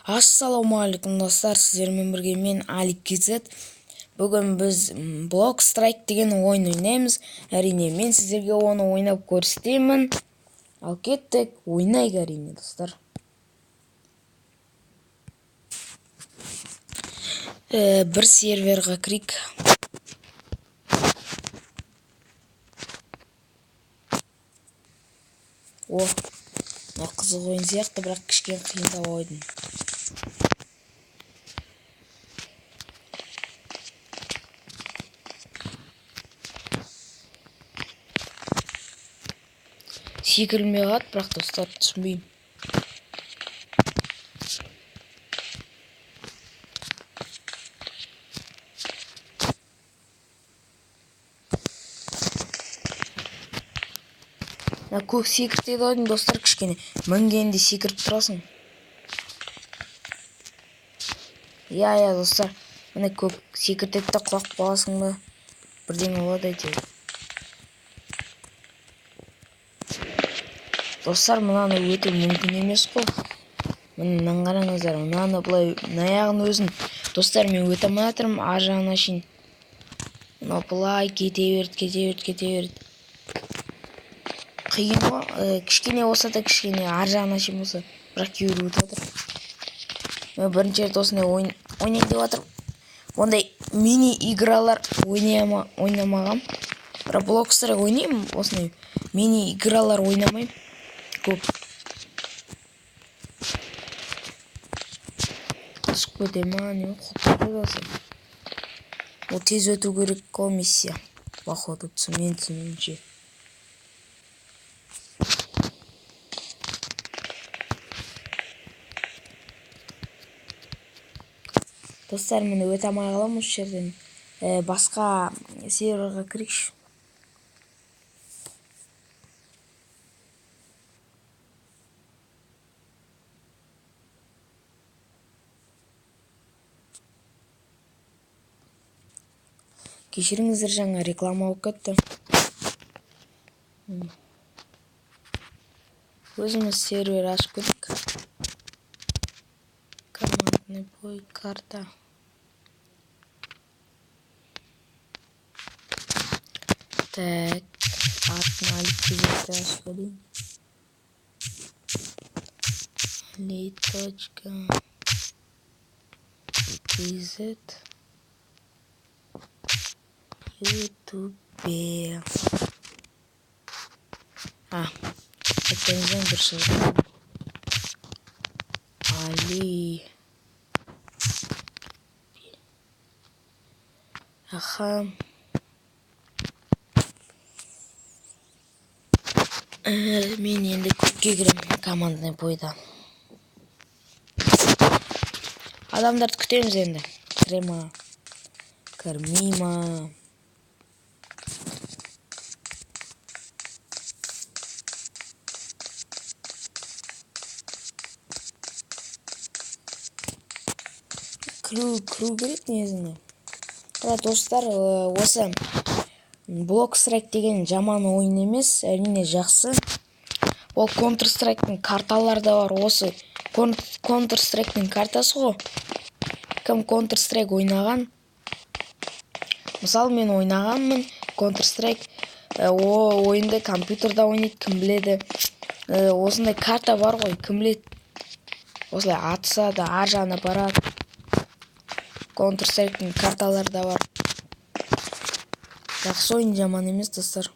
Ассалаумағалейкум достар, сіздермен бірге мен Алик KZ. Бүгін біз Block Strike деген ойын ойнаймыз. Әрине, мен сіздерге оны ойнап көрсетемін. Ал кеттік, ойнайық әрине достар. Бір серверға кірейік. Қызық ойын сияқты, бірақ кішкене қиындау ойын. Секірілмей қалады, бірақ достар түсінбеймін. Көк секіртеді ойын достар, кішкене мінгенде секіріп тұрасың. Иә достар, міне көк секіртеді де құлап қаласың ба, бірдеңе болады әйтеуір. Достар, мынаны өте мүмкін емес қой. Мынаны қараңыздар, мынаны былай аяғын өзін. Достар, мен өте алмай жатырмын, ар жағына шейін. Мына былай кете берді. Қиын ғой, кішкене болса да кішкене ар жағына шейін болса, бірақ кейбір өтіп жатыр. Мен бірінші рет осындай ойнайын деп жатырмын. Ондай мини игралар ойнамағам. Бірақ Block Strike ойнаймын, осындай мини игралар ойнамаймын. Көп. Түсіп кете ма, не құтылды досы. Ол тез өту керек комиссия. Походу, мен түсінуімше. Достар, мені өте алмай қаламын осы жерден. Басқа серверға кірейікші. Кешіріңіздер, жаңа реклама болып кетті. Өзіміз сервер ашып көрейік. Командный бой, карта. Так, атын Алик KZ ашып көрейін. Ali.KZ YouTube. Айтпаңыздан бір шығып. Ali. Мен енді көпке кіремін командный бойдан. Адамдарды күтеміз енді. Кіре ма, кірмей ма. Кіру керек негізінде. Достар, осы Block Strike деген жаман ойын емес, әрине жақсы. Ол Counter Strike'ның карталары да бар. Осы Counter Strike'ның картасы ғой. Кім Counter Strike ойнаған? Мысалы, мен ойнағанмын Counter Strike. Ойынды компьютерда ойнайды, кім біледі. Осындай карта бар ғой, кім біледі. Осылай атысады, ар жағына барады. Counter Strike'ның карталары да бар. Жақсы ойын, жаман емес достар.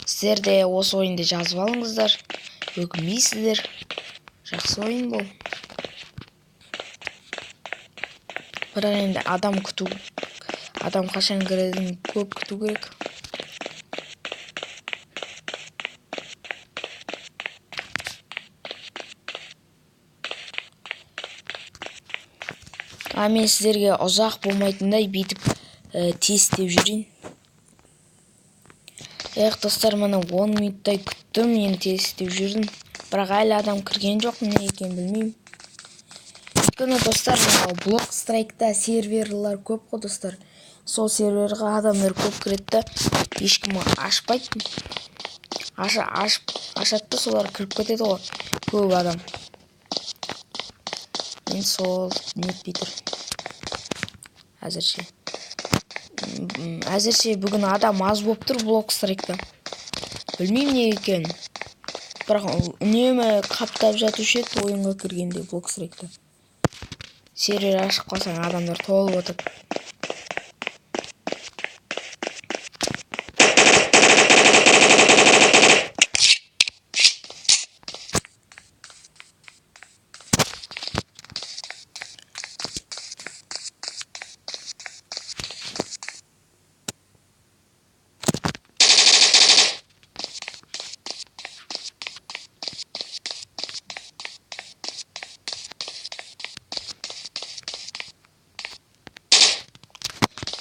Сіздер де осы ойынды жазып алыңыздар. Өкінбейсіздер. Жақсы ойын бұл. Бірақ енді адам қашан кіредін көп күту керек. Мен сіздерге ұзақ болмайтындай бүйтіп тестеп жүрейін. Достар, мені 10 минуттай күттім, енді тестеп жүрдім. Бірақ әлі адам кірген жоқ, не екен білмеймін. Өйткені достар, Block Strike'та серверлар көп қой достар. Сол серверға адамдар көп кіреді, ешкім ашпайды. ашат да солар кіріп кетеді ғой көп адам. Мен сол нетпей тұр әзірше. Әзірше бүгін адам аз болып тұр Блокстрайкта. Білмеймін не екен. Бірақ үнемі қаптап жатушы еді ойынға кіргенде Блокстрайкта. Сервер ашып қалсаң адамдар толып отыр.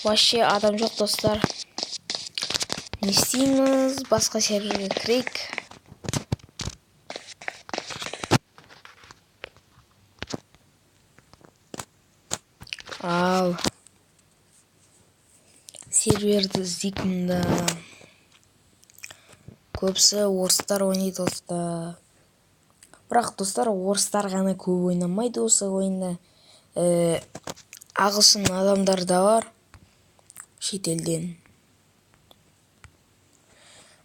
Вообще адам жоқ достар. Не істейміз? Басқа серверге кірейік. Ал серверді іздеймін. Көбісі орыстар ойнайды достар. Бірақ достар орыстар ғана көп ойнамайды осы ойында. Ағылшын адамдар да бар. Шетелден.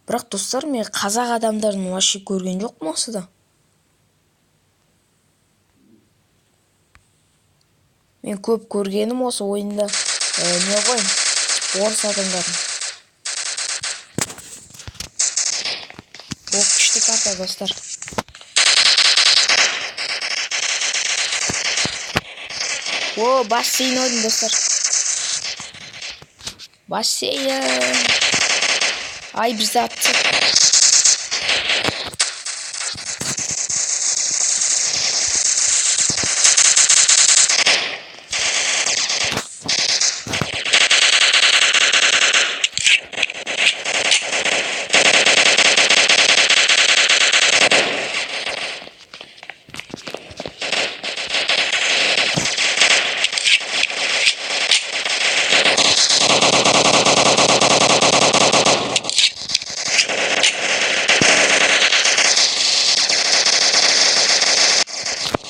Бірақ достар мен қазақ адамдарын вообще көрген жоқпын осыда. Мен көп көргенім осы ойында не ғой? Орыс адамдарын. Ол күшті карта достар. Бассейн ойдым достар. Бассейн. Ай, бізді атты.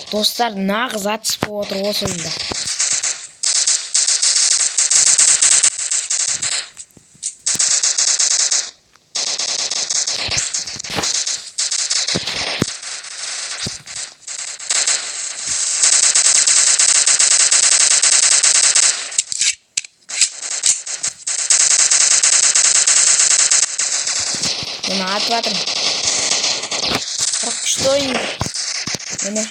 Достар, нағыз атыс болып отыр осы ойында. Мені атып жатырмын. Бірақ күшті ойын. Мені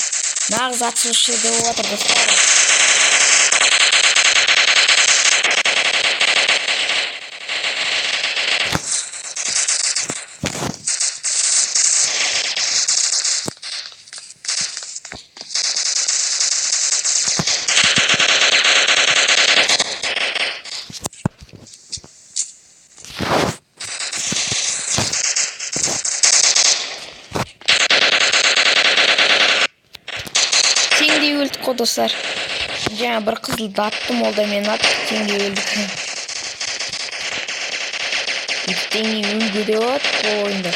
нағыз атыс жерде болып жатыр достар. Теңдей өлдік қой достар. Жаңа бір қызылды аттым, ол да мен аттым, теңдей өлдік. Теңдей өлге деп от бұл ойында.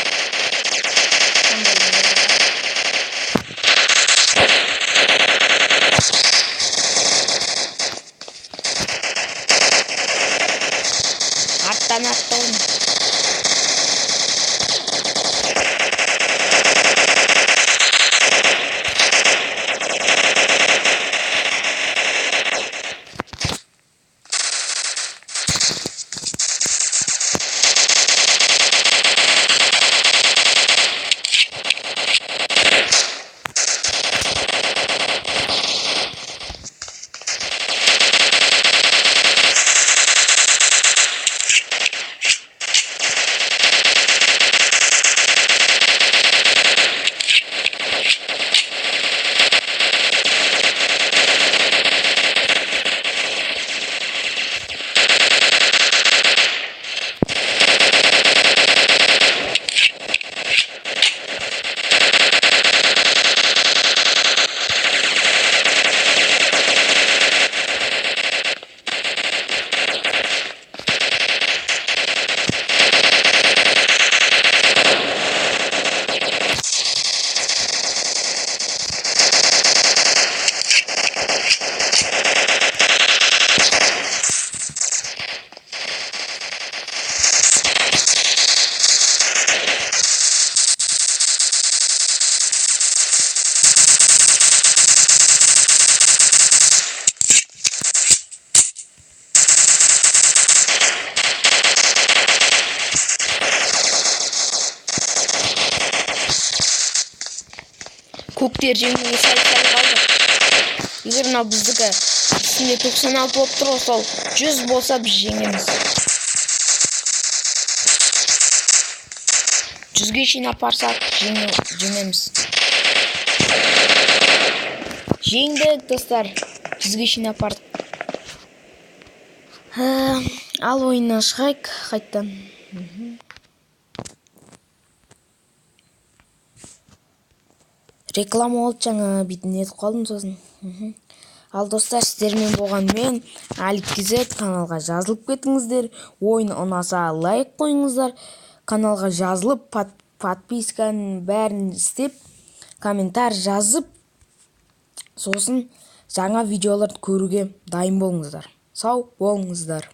Аттан атты ойын. көктер жеңуге сәл қалды. Егер мына біздікі үстінде 96 болып тұр, сол 100 болса біз жеңеміз. 100-ге шейін апарсақ жеңеміз. Жеңдік достар, 100-ге шейін апардық. Ал ойыннан шығайық қайттан. Реклама болды жаңа, битін етіп қалдым сосын. Ал достар, сіздермен болған мен Алик KZ. Каналға жазылып кетіңіздер. Ойын ұнаса лайк қойыңыздар. Каналға жазылып, подписканың бәрін істеп, комментарий жазып, сосын жаңа видеоларды көруге дайын болыңыздар. Сау болыңыздар.